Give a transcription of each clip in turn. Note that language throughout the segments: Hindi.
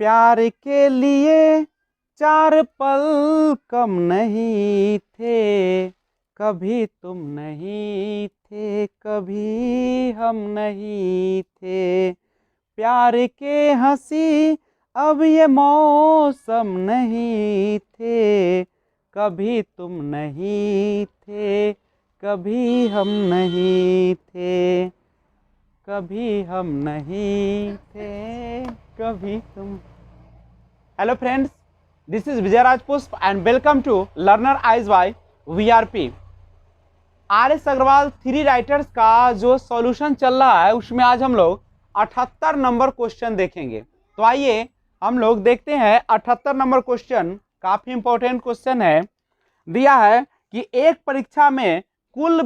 प्यार के लिए चार पल कम नहीं थे, कभी तुम नहीं थे, कभी हम नहीं थे। प्यार के हंसी अब ये मौसम नहीं थे, कभी तुम नहीं थे, कभी हम नहीं थे, कभी हम नहीं थे, कभी तुम। Hello friends, this is Vijay Rajpushp and welcome to learner eyes by VRP. आर.एस. अग्रवाल थ्री राइटर्स का जो सॉल्यूशन चल रहा है उसमें आज हम लोग 78 नंबर क्वेश्चन देखेंगे। तो आइए हम लोग देखते हैं 78 नंबर क्वेश्चन। काफी इंपॉर्टेंट क्वेश्चन है। दिया है कि एक परीक्षा में कुल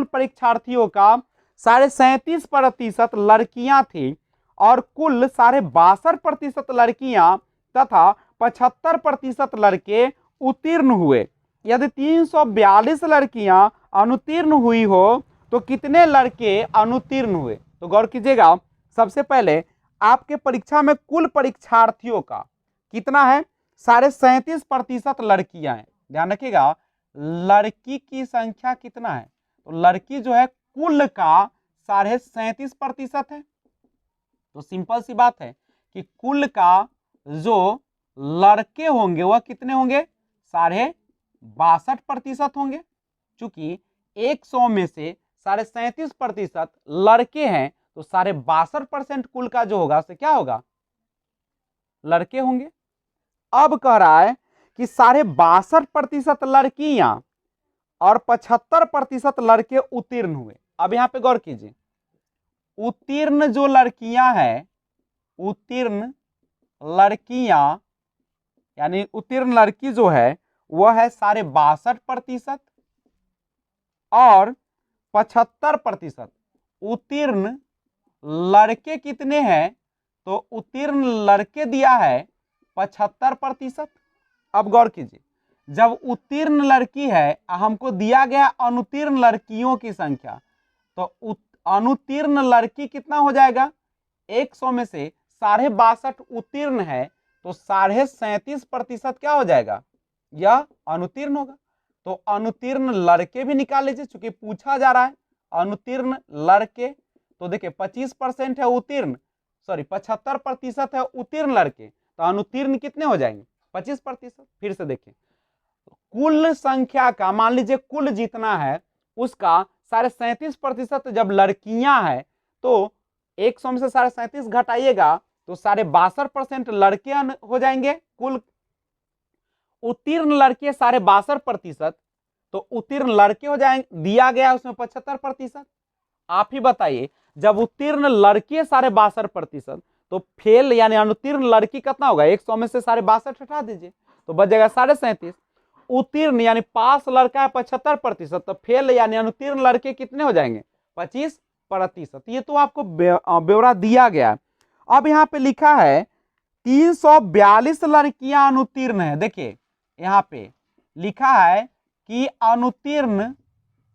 परीक्षार्थियों का 37.5% लड़कियां थी और कुल 62.5% लड़कियां तथा 75% लड़के उत्तीर्ण हुए। यदि 342 लड़कियां अनुत्तीर्ण हुई हो तो कितने लड़के अनुत्तीर्ण हुए? तो गौर कीजिएगा, सबसे पहले आपके परीक्षा में कुल परीक्षार्थियों का कितना है? 37.5% लड़कियां हैं। ध्यान रखिएगा, लड़की की संख्या कितना है? तो लड़की जो है कुल का 37.5% है। तो सिंपल सी बात है कि कुल का जो लड़के होंगे वह कितने होंगे? 62.5% होंगे। चूंकि 100 में से 37.5% लड़के हैं तो 62.5% कुल का जो होगा से क्या होगा? लड़के होंगे। अब कह रहा है कि 62.5% लड़कियां और 75% लड़के उत्तीर्ण हुए। अब यहां पे गौर कीजिए, उत्तीर्ण जो लड़कियां हैं, उत्तीर्ण लड़कियां यानी उत्तीर्ण लड़की जो है वह है 62.5% और 75% उत्तीर्ण लड़के कितने हैं? तो उत्तीर्ण लड़के दिया है 75%। अब गौर कीजिए, जब उत्तीर्ण लड़की है, हमको दिया गया अनुत्तीर्ण लड़कियों की संख्या, तो अनुत्तीर्ण लड़की कितना हो जाएगा? 100 में से 62.5 उत्तीर्ण है तो 37.5% क्या हो जाएगा? यह अनुत्तीर्ण होगा। तो अनुत्तीर्ण लड़के भी निकाल लीजिए, चूंकि पूछा जा रहा है अनुत्तीर्ण लड़के। तो देखिए 25% है उत्तीर्ण, सॉरी 75% है उत्तीर्ण लड़के, तो अनुत्तीर्ण कितने हो जाएंगे? 25%। फिर से देखिए, कुल संख्या का मान लीजिए कुल जितना है उसका 37.5% जब लड़कियां हैं तो 100 में से 37.5 घटाइएगा तो 62.5% लड़के हो जाएंगे। कुल उत्तीर्ण लड़के 62.5%, तो उत्तीर्ण लड़के हो जाएंगे, दिया गया उसमें 75%। आप ही बताइए, जब उत्तीर्ण लड़के 62.5% तो फेल यानी अनुत्तीर्ण लड़की कितना होगा? 100 में से 62.5 हटा दीजिए तो बच जाएगा 37.5। उत्तीर्ण यानी पास लड़का है 75%, तो फेल यानी अनुत्तीर्ण लड़के कितने हो जाएंगे? 25%। ये तो आपको ब्यौरा दिया गया है। अब यहाँ पे लिखा है 342 लड़कियां अनुत्तीर्ण है। देखिए यहाँ पे लिखा है कि अनुत्तीर्ण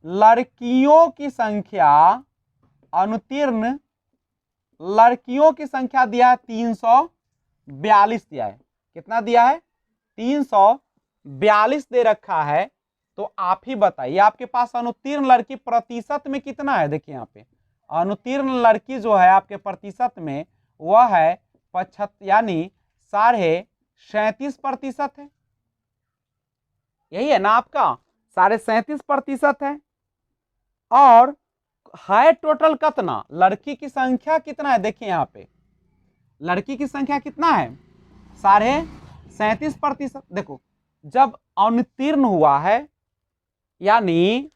लड़कियों की संख्या, अनुत्तीर्ण लड़कियों की संख्या दिया है 342 दिया है। कितना दिया है? 342 दे रखा है। तो आप ही बताइए आपके पास अनुत्तीर्ण लड़की प्रतिशत में कितना है? देखिए यहाँ पे अनुत्तीर्ण लड़की जो है आपके प्रतिशत में वह है 75 यानी 37.5% है। यही है ना आपका? 37.5% है। और है टोटल कितना? लड़की की संख्या कितना है? देखिए यहाँ पे लड़की की संख्या कितना है? 37.5%। देखो, जब अनुत्तीर्ण हुआ है यानी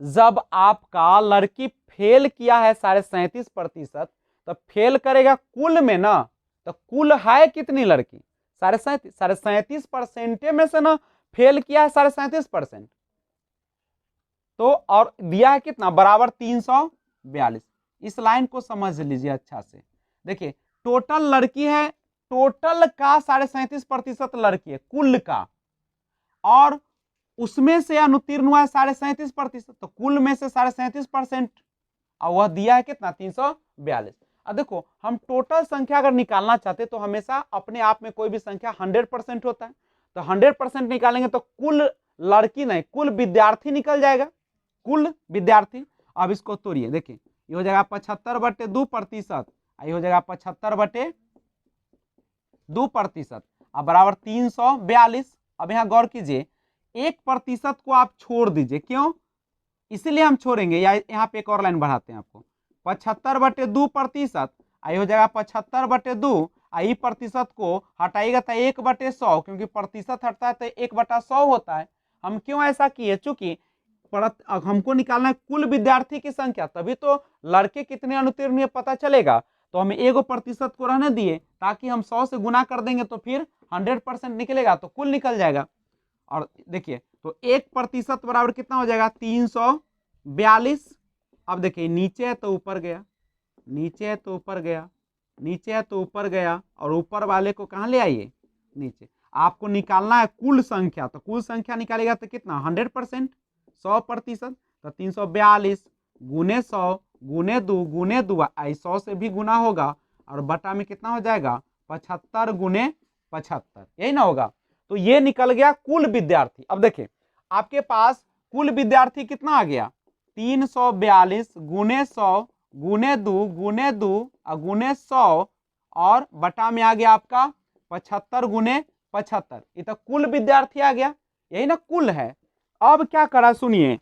जब आपका लड़की फेल किया है 37.5%, तो फेल करेगा कुल में ना, तो कुल है कितनी लड़की? 37.5% में से ना फेल किया है 37.5%, तो और दिया है कितना? बराबर 342। इस लाइन को समझ लीजिए अच्छा से। देखिए टोटल लड़की है, टोटल का 37.5% लड़की है कुल का, और उसमें से अनुत्तीर्ण हुआ है 37.5%, तो कुल में से 37%, और वह दिया है कितना? 342। अब देखो हम टोटल संख्या अगर निकालना चाहते तो हमेशा अपने आप में कोई भी संख्या 100% होता है, तो 100% निकालेंगे तो कुल लड़की नहीं कुल विद्यार्थी निकल जाएगा, कुल विद्यार्थी। अब इसको तोड़िए, देखिए ये हो जाएगा 75/2%, ये हो जाएगा 75/2%, अब बराबर 342। अब यहाँ गौर कीजिए 1% को आप छोड़ दीजिए, क्यों, इसीलिए हम छोड़ेंगे, या यहाँ पे एक और लाइन बढ़ाते हैं आपको, 75/2%, आई हो जाएगा 75/2, आई प्रतिशत को हटाइएगा तो 1/100, क्योंकि प्रतिशत हटता है तो 1/100 होता है। हम क्यों ऐसा किए, चूंकि हमको निकालना है कुल विद्यार्थी की संख्या, तभी तो लड़के कितने अनुत्तीर्ण हुए पता चलेगा, तो हमें 1% को रहने दिए ताकि हम 100 से गुना कर देंगे तो फिर 100% निकलेगा, तो कुल निकल जाएगा। और देखिए तो 1% बराबर कितना हो जाएगा 342। अब देखिए नीचे है तो ऊपर गया, नीचे है तो ऊपर गया, नीचे है तो ऊपर गया, और ऊपर वाले को कहाँ ले आइए, नीचे। आपको निकालना है कुल संख्या, तो कुल संख्या निकालेगा तो कितना 100%, 100%, तो 342 गुने 100 गुने 2 गुने 2, 100 से भी गुना होगा, और बटा में कितना हो जाएगा 75 गुने 75, यही ना होगा। तो ये निकल गया कुल विद्यार्थी। अब देखिए आपके पास कुल विद्यार्थी कितना आ गया 342 गुने 100 गुने 2 गुने 2 और गुने 100, और बटा में आ गया आपका 75 गुने 75, ये तो कुल विद्यार्थी आ गया, यही ना कुल है। अब क्या करा सुनिए,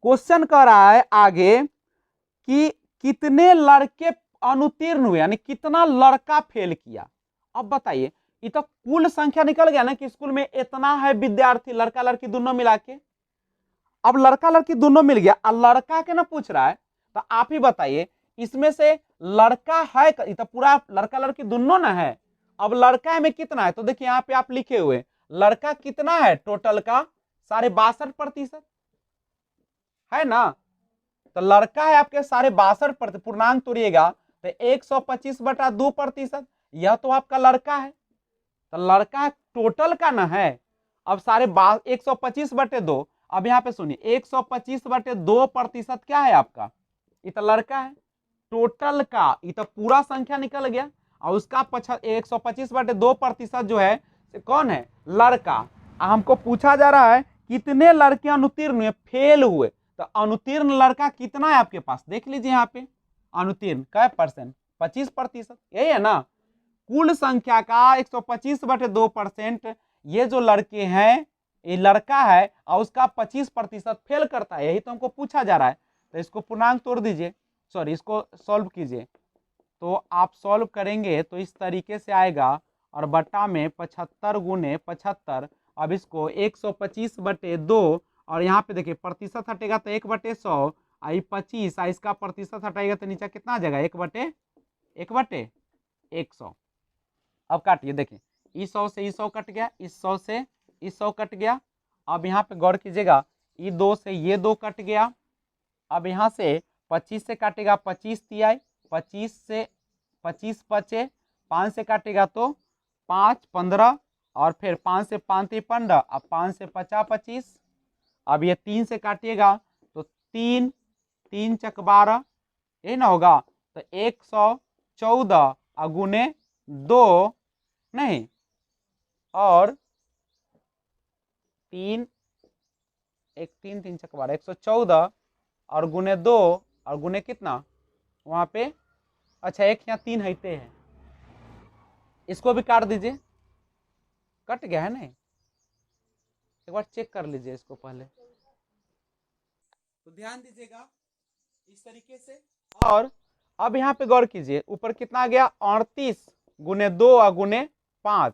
क्वेश्चन कह रहा है आगे कि कितने लड़के अनुत्तीर्ण हुए, यानी कितना लड़का फेल किया। अब बताइए ये तो कुल संख्या निकल गया ना कि स्कूल में इतना है विद्यार्थी, लड़का लड़की दोनों मिला के। अब लड़का लड़की दोनों मिल गया, अब लड़का के ना पूछ रहा है, तो आप ही बताइए इसमें से लड़का है, ये तो पूरा लड़का लड़की दोनों ना है। अब लड़का में कितना है, तो देखिए यहाँ पे आप लिखे हुए लड़का कितना है टोटल का 62% है ना, तो लड़का है आपके 62%, पूर्णांक तोड़िएगा तो 125/2%, यह तो आपका लड़का है, तो लड़का टोटल का ना है। अब 125/2, अब यहाँ पे सुनिए 125/2% क्या है आपका, ये तो लड़का है टोटल का, ये तो पूरा संख्या निकल गया, और उसका 125/2% जो है कौन है, लड़का। हमको पूछा जा रहा है कितने लड़के अनुत्तीर्ण हुए, फेल हुए, तो अनुत्तीर्ण लड़का कितना है आपके पास, देख लीजिए यहाँ पे अनुत्तीर्ण क्या परसेंट, 25%, यही है ना। कुल संख्या का 125/2%, ये जो लड़के हैं ये लड़का है, और उसका 25% फेल करता है, यही तो हमको पूछा जा रहा है। तो इसको पूर्णांक तोड़ दीजिए, सॉरी इसको सॉल्व कीजिए, तो आप सॉल्व करेंगे तो इस तरीके से आएगा, और बटा में 75 गुने 75। अब इसको 125/2, और यहाँ पे देखिए प्रतिशत हटेगा तो 1/100, आई 25, इसका प्रतिशत हटाएगा तो नीचे कितना आ जाएगा 1/100। अब काटिए, देखिए इस 100 से इस 100 कट गया, इस 100 से इस 100 कट गया। अब यहाँ पे गौर कीजिएगा ये 2 से ये 2 कट गया। अब यहाँ से 25 से काटेगा 25 तिहाई, 25 से 25 बचे, 5 से काटेगा तो 5 15, और फिर 5 से 5 15, अब 5 से 50 25। अब ये 3 से काटिएगा तो 3 3 चक 12, यही ना होगा, तो 114 गुने 2 नहीं, और 3 1 3 3 चक 12, 114 और गुने 2 और गुने कितना वहां पे, अच्छा एक यहाँ 3 हईते हैं, इसको भी काट दीजिए, कट गया है नहीं, एक बार चेक कर लीजिए इसको पहले, तो ध्यान दीजिएगा इस तरीके से। और अब यहाँ पे गौर कीजिए ऊपर कितना आ गया 38 गुने 2 और गुने 5,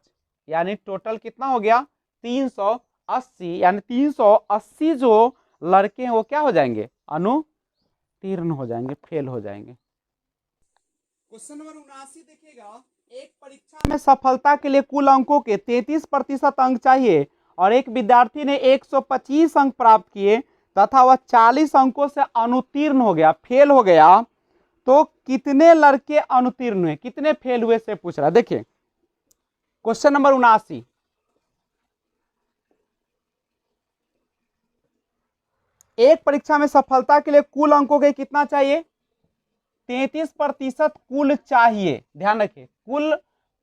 यानी टोटल कितना हो गया 380, यानी 380 जो लड़के हैं वो क्या हो जाएंगे, अनुत्तीर्ण हो जाएंगे, फेल हो जाएंगे। क्वेश्चन नंबर 79 देखिएगा, एक परीक्षा में सफलता के लिए कुल अंकों के 33% अंक चाहिए, और एक विद्यार्थी ने 125 अंक प्राप्त किए तथा वह 40 अंकों से अनुत्तीर्ण हो गया, फेल हो गया, तो कितने लड़के अनुत्तीर्ण हुए, कितने फेल हुए से पूछ रहा है। देखिए क्वेश्चन नंबर 79, एक परीक्षा में सफलता के लिए कुल अंकों के कितना चाहिए 33% कुल चाहिए। ध्यान रखिए, कुल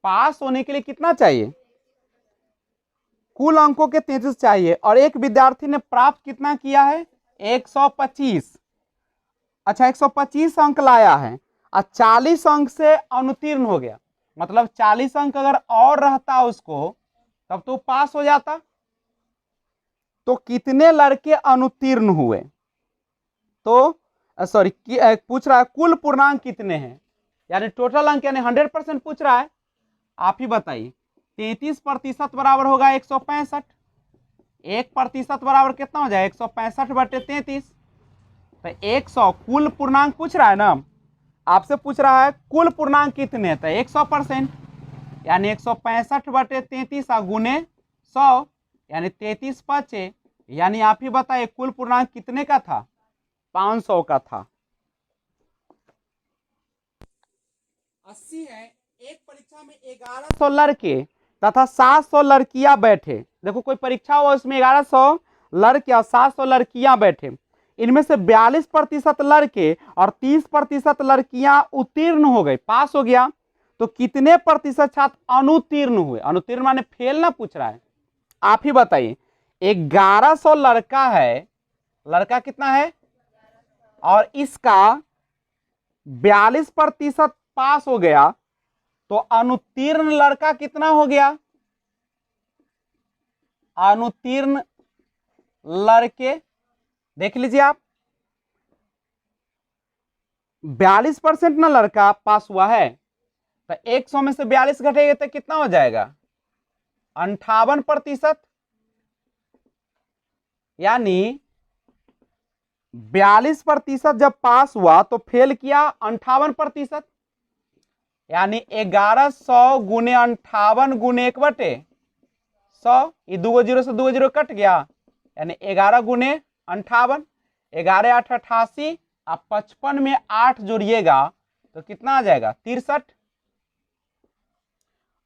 पास होने के लिए कितना चाहिए? कुल अंकों के 33 चाहिए, और एक विद्यार्थी ने प्राप्त कितना किया है? 125। अच्छा, 125 अंक लाया है और 40 अंक से अनुत्तीर्ण हो गया, मतलब 40 अंक अगर और रहता उसको तब तो पास हो जाता। तो कितने लड़के अनुत्तीर्ण हुए? तो सॉरी, पूछ रहा है कुल पूर्णांक कितने हैं, यानी टोटल अंक, यानी 100% पूछ रहा है। आप ही बताइए, 33% बराबर होगा 165। 1% बराबर कितना हो जाए? 165/33। तो 100 कुल पूर्णांक पूछ रहा है ना, आपसे पूछ रहा है कुल पूर्णांक कितने, तो 100%, यानी 165/33 गुने 100, यानी 33 बचे। यानी आप ही बताइए कुल पूर्णांक कितने का था? 500 का था। 80 है। एक परीक्षा में 1100 लड़के तथा 700 लड़कियां बैठे। देखो, कोई परीक्षा हुआ उसमें 1100 लड़के और 700 लड़कियां बैठे। इनमें से 42% लड़के और 30% लड़कियां उत्तीर्ण हो गए, पास हो गया। तो कितने प्रतिशत छात्र अनुत्तीर्ण हुए? अनुत्तीर्ण माने फेल ना पूछ रहा है, आप ही बताइए। 1100 लड़का है, लड़का कितना है, और इसका 42% पास हो गया, तो अनुत्तीर्ण लड़का कितना हो गया? अनुत्तीर्ण लड़के देख लीजिए आप, 42% ना लड़का पास हुआ है, तो 100 में से 42 घटेगा तो कितना हो जाएगा? 58%। यानी 42% जब पास हुआ तो फेल किया 58%, यानी 1100 गुने 58 गुने 1/100। ये 2 जीरो से 2 जीरो कट गया, यानी 11 गुने 58, 11 8 88, आप 55 में 8 जोड़िएगा तो कितना आ जाएगा? 63।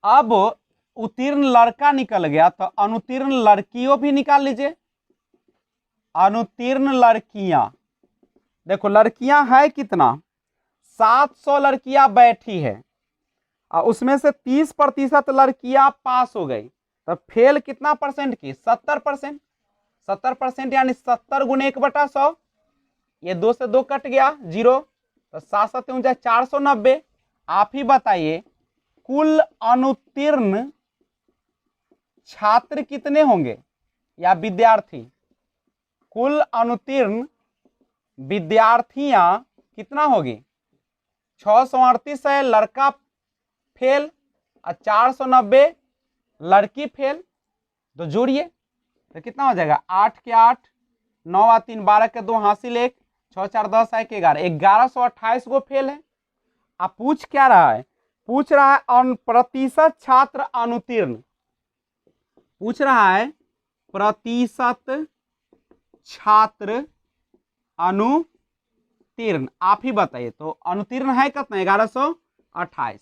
अब उत्तीर्ण लड़का निकल गया, तो अनुत्तीर्ण लड़कियों भी निकाल लीजिए। अनुत्तीर्ण लड़कियां, देखो लड़कियां है कितना? 700 लड़कियां बैठी है, और उसमें से 30% लड़कियां पास हो गई, तो फेल कितना परसेंट की? 70%। 70% यानी 70 गुने 1/100, ये 2 से 2 कट गया, 0, तो 7 7 490। आप ही बताइए कुल अनुत्तीर्ण छात्र कितने होंगे या विद्यार्थी? कुल अनुत्तीर्ण विद्यार्थियां कितना होगी? 638 है लड़का फेल और 490 लड़की फेल, तो जोड़िए तो कितना हो जाएगा? 8 के 8, 9 और 3 12 के 2 हासिल 1, 6 4 10 1 11, 1128 गो फेल है। आप पूछ क्या रहा है? पूछ रहा है प्रतिशत छात्र अनुत्तीर्ण, पूछ रहा है प्रतिशत छात्र अनुत्तीर्ण। आप ही बताइए, तो अनुत्तीर्ण है कितना? 1128,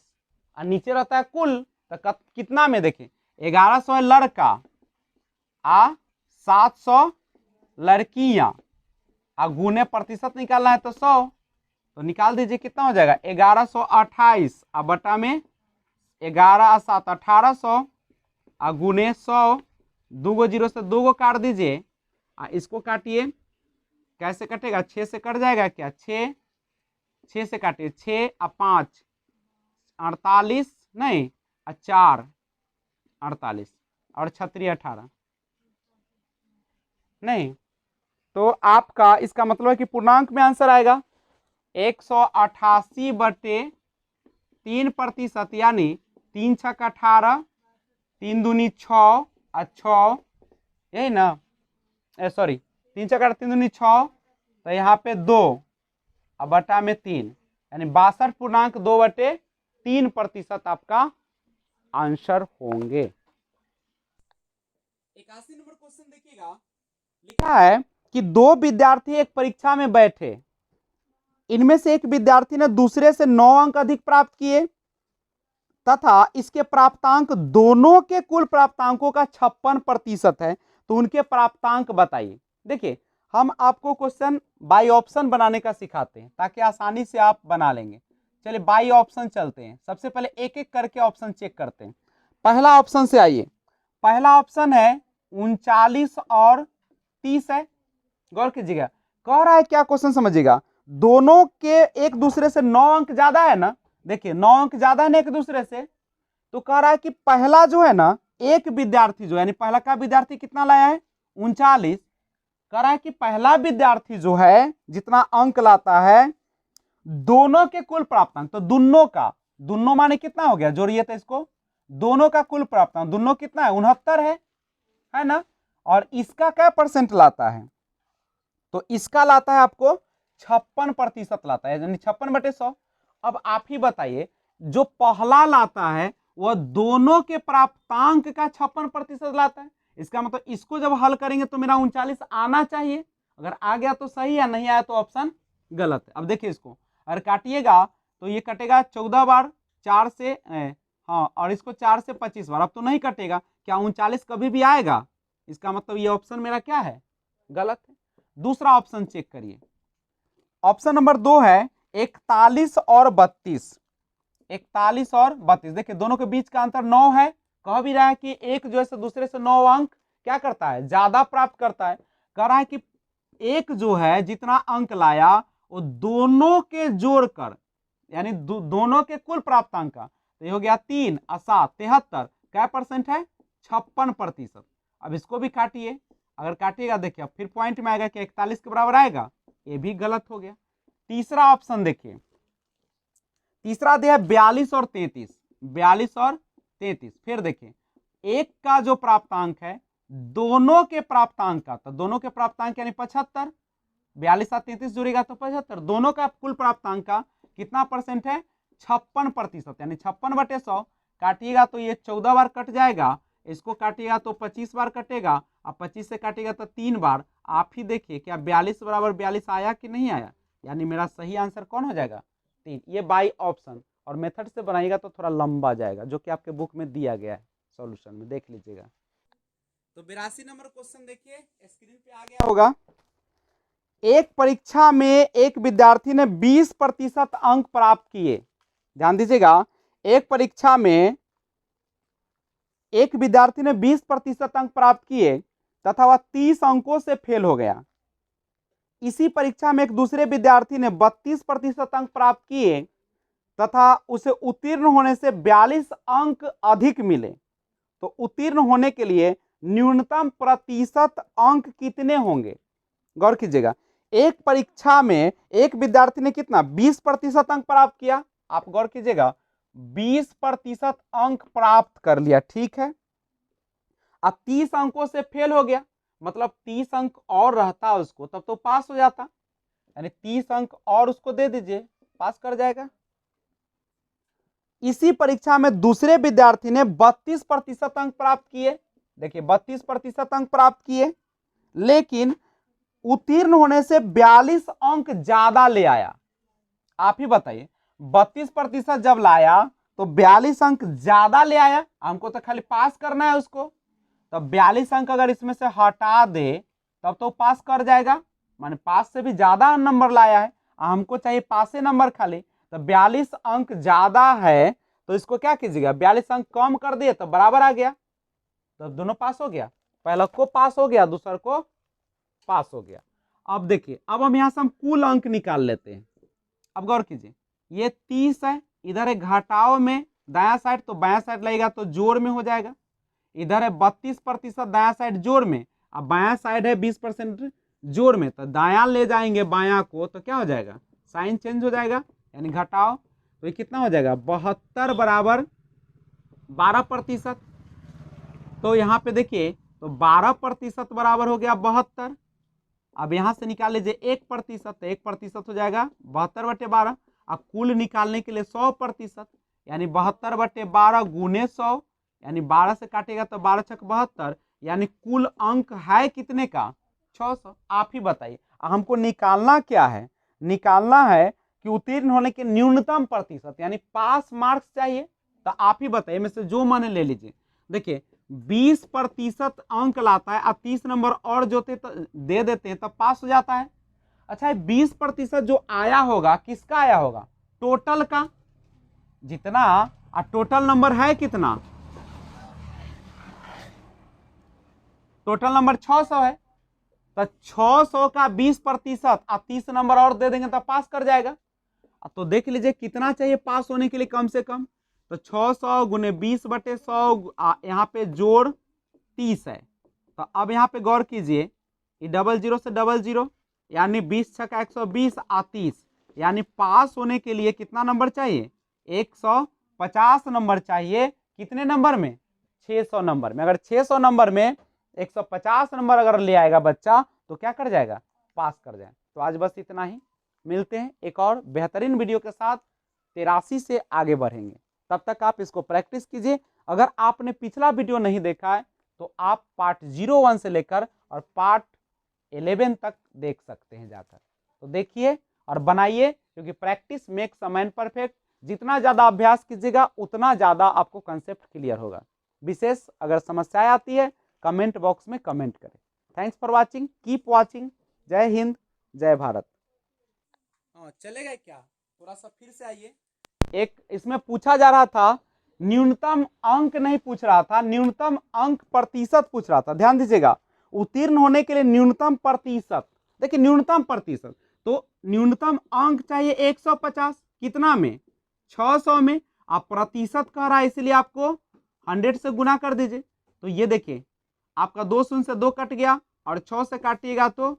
और नीचे रहता है कुल, तो कितना में देखें? 1100 है लड़का आ 700 लड़कियां, आ गुने प्रतिशत निकालना है तो 100, तो निकाल दीजिए कितना हो जाएगा? 1128 आ बटा में 11 7 1800 आ गुने 100, 2 जीरो से 2 को काट दीजिए, इसको काटिए, कैसे कटेगा? 6 से कट जाएगा क्या? 6 से काटिए, 6 और 5 48, नहीं 4 48 और 36 18, नहीं, तो आपका इसका मतलब है कि पूर्णांक में आंसर आएगा 188/3%, यानी 3 छक 18, 3 दूनी 6 और 6, यही ना, सॉरी 3 छक 18 3 दूनी 6, तो यहाँ पे 2 और बटा में 3, यानी 62.2/3% आपका आंसर होंगे। 81 नंबर क्वेश्चन देखिएगा, लिखा है कि 2 विद्यार्थी एक परीक्षा में बैठे, इनमें से एक विद्यार्थी ने दूसरे से 9 अंक अधिक प्राप्त किए तथा इसके प्राप्तांक दोनों के कुल प्राप्तांकों का 56% है, तो उनके प्राप्तांक बताइए। देखिए, हम आपको क्वेश्चन बाई ऑप्शन बनाने का सिखाते हैं ताकि आसानी से आप बना लेंगे। चलिए बाई ऑप्शन चलते हैं। सबसे पहले एक एक करके ऑप्शन चेक करते हैं। पहला ऑप्शन से आइए। पहला ऑप्शन है 39 और 30 है। गौर कीजिएगा, कह रहा है क्या, क्वेश्चन समझिएगा, दोनों के एक दूसरे से 9 अंक ज्यादा है ना। देखिए 9 अंक ज्यादा है ना एक दूसरे से, तो कह रहा है कि पहला जो है ना, एक विद्यार्थी जो है, यानी पहला का विद्यार्थी कितना लाया है 39। कह रहा है कि पहला विद्यार्थी जो है जितना अंक लाता है दोनों के कुल प्राप्तांक, तो दोनों का, दोनों माने कितना हो गया, जोड़िए तो इसको, दोनों का कुल प्राप्तांक, दोनों कितना है 69 है ना। और इसका क्या परसेंट लाता है, तो इसका लाता है आपको 56% लाता है, यानी 56/100। अब आप ही बताइए, जो पहला लाता है वह दोनों के प्राप्तांक का 56% लाता है। इसका मतलब इसको जब हल करेंगे तो मेरा 39 आना चाहिए। अगर आ गया तो सही है, नहीं आया तो ऑप्शन गलत है। अब देखिए इसको अगर काटिएगा तो ये कटेगा 14 बार 4 से, हाँ, और इसको 4 से 25 बार। अब तो नहीं कटेगा, क्या 39 कभी भी आएगा? इसका मतलब ये ऑप्शन मेरा क्या है, गलत है। दूसरा ऑप्शन चेक करिए। ऑप्शन नंबर 2 है 41 और 32। 41 और 32, देखिए दोनों के बीच का अंतर 9 है। कह भी रहा है कि एक जो है दूसरे से 9 अंक क्या करता है, ज्यादा प्राप्त करता है। कह रहा है कि एक जो है जितना अंक लाया वो दोनों के जोड़कर, यानी दोनों के कुल प्राप्तांक का, तो ये हो गया 3 और 7 73, क्या परसेंट है 56%। अब इसको भी काटिए, अगर काटिएगा देखिए फिर पॉइंट में आएगा कि 41 के बराबर आएगा, ये भी गलत हो गया। तीसरा ऑप्शन देखिए, तीसरा दिया है 42 और 33, 42 और 33। फिर देखिए एक का जो प्राप्तांक है दोनों के प्राप्तांक का, तो दोनों के प्राप्तांक यानी 75, 42 और 33 जुड़ेगा तो 75, दोनों का कुल प्राप्तांक का कितना परसेंट है 56%, यानी 56/100। काटिएगा तो ये 14 बार कट जाएगा, इसको काटिएगा तो 25 बार कटेगा, अब 25 से काटिएगा तो 3 बार। आप ही देखिए क्या 42 बराबर 42 आया कि नहीं आया, यानी मेरा सही आंसर कौन हो जाएगा 3। ये बाई ऑप्शन, और मेथड से बनाइएगा तो थोड़ा लंबा जाएगा, जो कि आपके बुक में दिया गया है सॉल्यूशन में, देख लीजिएगा। तो 82 नंबर क्वेश्चन देखिए, स्क्रीन पे आ गया होगा। एक परीक्षा में एक विद्यार्थी ने 20% अंक प्राप्त किए। ध्यान दीजिएगा, एक परीक्षा में एक विद्यार्थी ने 20% अंक प्राप्त किए तथा वह 30 अंकों से फेल हो गया। इसी परीक्षा में एक दूसरे विद्यार्थी ने 32% अंक प्राप्त किए तथा उसे उत्तीर्ण होने से 42 अंक अधिक मिले। तो उत्तीर्ण होने के लिए न्यूनतम प्रतिशत अंक कितने होंगे? गौर कीजिएगा, एक परीक्षा में एक विद्यार्थी ने कितना 20% अंक प्राप्त किया। आप गौर कीजिएगा 20% अंक प्राप्त कर लिया, ठीक है। अब 30 अंकों से फेल हो गया, मतलब 30 अंक और रहता उसको तब तो पास हो जाता, यानी 30 अंक और उसको दे दीजिए, पास कर जाएगा। इसी परीक्षा में दूसरे विद्यार्थी ने 32% अंक प्राप्त किए। देखिए 32% अंक प्राप्त किए, लेकिन उत्तीर्ण होने से 42 अंक ज्यादा ले आया। आप ही बताइए, 32% जब लाया तो 42 अंक ज्यादा ले आया, हमको तो खाली पास करना है उसको, तो 42 अंक अगर इसमें से हटा दे तब तो पास कर जाएगा, माने पास से भी ज्यादा नंबर लाया है, हमको चाहिए पासे नंबर खाली। तो 42 अंक ज्यादा है तो इसको क्या कीजिएगा 42 अंक कम कर दिए तो बराबर आ गया, तो दोनों पास हो गया, पहला को पास हो गया दूसरा को पास हो गया। अब देखिए, अब हम यहां से हम कुल अंक निकाल लेते हैं। अब गौर कीजिए, ये 30 है, इधर है घटाव में दाया साइड, तो बाया साइड लगेगा तो जोड़ में हो जाएगा। इधर है 32% दाया साइड जोड़ में, अब बाया साइड है 20% जोड़ में, तो दाया ले जाएंगे बाया को तो क्या हो जाएगा साइन चेंज हो जाएगा, यानी घटाव। तो ये कितना हो जाएगा 72 बराबर 12%। तो यहाँ पे देखिए तो 12% बराबर हो गया 72। अब यहां से निकाल लीजिए 1%, 1% हो जाएगा 72/12। अब कुल निकालने के लिए 100%, यानी 72/12 गुने 100, यानी 12 से काटेगा तो 12 छक 72, यानी कुल अंक है कितने का 600। आप ही बताइए, हमको निकालना क्या है, निकालना है कि उत्तीर्ण होने के न्यूनतम प्रतिशत, यानी पास मार्क्स चाहिए। तो आप ही बताइए में से जो माने ले लीजिए। देखिए 20% अंक लाता है, अब 30 नंबर और जो दे देते हैं तब पास हो जाता है। अच्छा 20% जो आया होगा किसका आया होगा, टोटल का, जितना टोटल नंबर है कितना, टोटल नंबर 600 है, तो 600 का 20% 30 नंबर और दे देंगे तो पास कर जाएगा। तो देख लीजिए कितना चाहिए पास होने के लिए कम से कम, तो 600 गुने 20/100, यहाँ पे जोड़ 30 है। तो अब यहाँ पे गौर कीजिए, ये डबल जीरो से डबल जीरो, यानी 20 छक्का 120 30, यानी पास होने के लिए कितना नंबर चाहिए, 150 नंबर चाहिए। कितने नंबर में, 600 नंबर में। अगर 600 नंबर में 150 नंबर अगर ले आएगा बच्चा तो क्या कर जाएगा, पास कर जाए। तो आज बस इतना ही, मिलते हैं एक और बेहतरीन वीडियो के साथ। 83 से आगे बढ़ेंगे, तब तक आप इसको प्रैक्टिस कीजिए। अगर आपने पिछला वीडियो नहीं देखा है तो आप पार्ट 01 से लेकर और पार्ट 11 तक देख सकते हैं जाकर। तो देखिए और बनाइए, क्योंकि practice makes a man perfect. जितना ज्यादा अभ्यास कीजिएगा उतना ज्यादा आपको कंसेप्ट क्लियर होगा। विशेष अगर समस्याएं आती है कमेंट बॉक्स में कमेंट करें। Thanks for watching, keep watching. जय हिंद, जय भारत। चलेगा क्या, थोड़ा सा फिर से आइए। एक इसमें पूछा जा रहा था, न्यूनतम अंक नहीं पूछ रहा था, न्यूनतम अंक प्रतिशत पूछ रहा था। ध्यान दीजिएगा, उत्तीर्ण होने के लिए न्यूनतम प्रतिशत, देखिए न्यूनतम प्रतिशत, तो न्यूनतम अंक चाहिए 150, कितना में, 600 में। आप प्रतिशत कह रहा है इसलिए आपको 100 से गुना कर दीजिए। तो ये देखिए आपका 2 शून्य से 2 कट गया और 6 से काटिएगा तो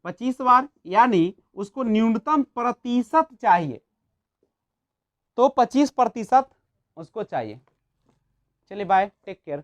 25 बार, यानी उसको न्यूनतम प्रतिशत चाहिए, तो 25% उसको चाहिए। चलिए बाय, टेक केयर।